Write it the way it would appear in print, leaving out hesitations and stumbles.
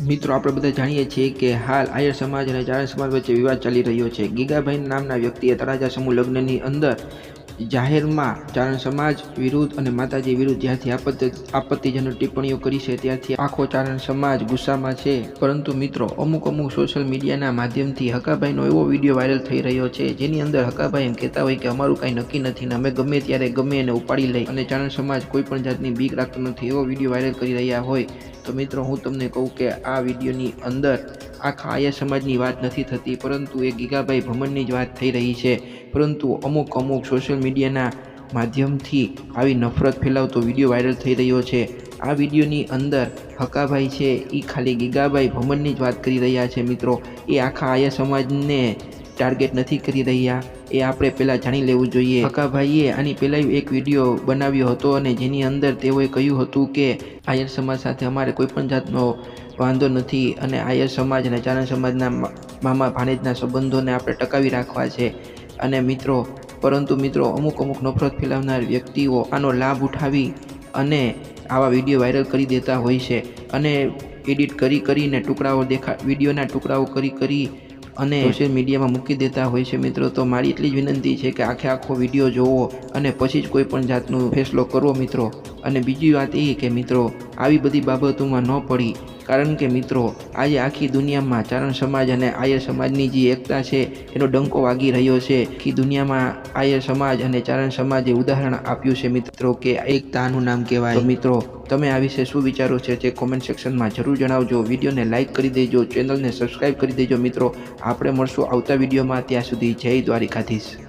મિત્રો આપણે બધા જાણીએ છીએ કે હાલ આયર સમાજ અને ચારણ સમાજ વચ્ચે વિવાદ ચાલી રહ્યો છે। ગીગાભાઈ નામના વ્યક્તિએ તળાજા સમૂહ લગ્નની અંદર જાહેરમાં ચારણ સમાજ વિરુદ્ધ અને માતાજી વિરુદ્ધ જ્યારથી આપત્તિજનક ટિપ્પણીઓ કરી છે ત્યારથી આખો ચારણ સમાજ ગુસ્સામાં છે। પરંતુ મિત્રો અમુક સોશિયલ મીડિયાના માધ્યમથી હકાભાઈનો એવો વિડીયો વાયરલ થઈ રહ્યો છે જેની અંદર હકાભાઈ એમ કહેતા હોય કે અમારું કાંઈ નક્કી નથી ને અમે ગમે ત્યારે ગમે એને ઉપાડી લઈ અને ચારણ સમાજ કોઈ પણ જાતની બીક રાખતો નથી, એવો વિડીયો વાયરલ કરી રહ્યા હોય તો મિત્રો હું તમને કહું કે આ વિડીયોની અંદર આખા આયર સમાજની વાત નથી થતી, પરંતુ એ ગીગાભાઈ ભમણની જ વાત થઈ રહી છે। પરંતુ અમુક સોશિયલ મીડિયાના માધ્યમથી આવી નફરત ફેલાવતો વિડીયો વાયરલ થઈ રહ્યો છે। આ વિડીયોની અંદર હકાભાઈ છે એ ખાલી ગીગાભાઈ ભમણની જ વાત કરી રહ્યા છે મિત્રો, એ આખા આયર સમાજને ટાર્ગેટ નથી કરી રહ્યા, એ આપણે પહેલાં જાણી લેવું જોઈએ। હકાભાઈએ આની પહેલાં એક વિડીયો બનાવ્યો હતો અને જેની અંદર તેઓએ કહ્યું હતું કે આયર સમાજ સાથે અમારે કોઈ પણ જાતનો વાંધો નથી અને આયર સમાજ અને ચારણ સમાજના મામા ભાણેજના સંબંધોને આપણે ટકાવી રાખવા છે। અને મિત્રો પરંતુ મિત્રો અમુક નફરત ફેલાવનાર વ્યક્તિઓ આનો લાભ ઉઠાવી અને આવા વિડીયો વાયરલ કરી દેતા હોય છે અને એડિટ કરીને વિડીયોના ટુકડાઓ કરી અને સોશિયલ મીડિયામાં મૂકી દેતા હોય છે। મિત્રો તો મારી એટલી જ વિનંતી છે કે આખો વિડીયો જોવો અને પછી જ કોઈ પણ જાતનો ફેસલો કરવો મિત્રો। અને બીજી વાત એ કે મિત્રો આવી બધી બાબતોમાં ન પડી, કારણ કે મિત્રો આજે આખી દુનિયામાં ચારણ સમાજ અને આયર સમાજની જે એકતા છે એનો ડંકો વાગી રહ્યો છે। આખી દુનિયામાં આયર સમાજ અને ચારણ સમાજે ઉદાહરણ આપ્યું છે મિત્રો કે એકતાનું નામ કહેવાય। તો મિત્રો તમે આ વિશે શું વિચારો છે તે કોમેન્ટ સેક્શનમાં જરૂર જણાવજો। વિડીયોને લાઇક કરી દેજો, ચેનલને સબસ્ક્રાઈબ કરી દેજો મિત્રો। આપણે મળશું આવતા વિડીયોમાં, ત્યાં સુધી જય દ્વારિકાધીશ।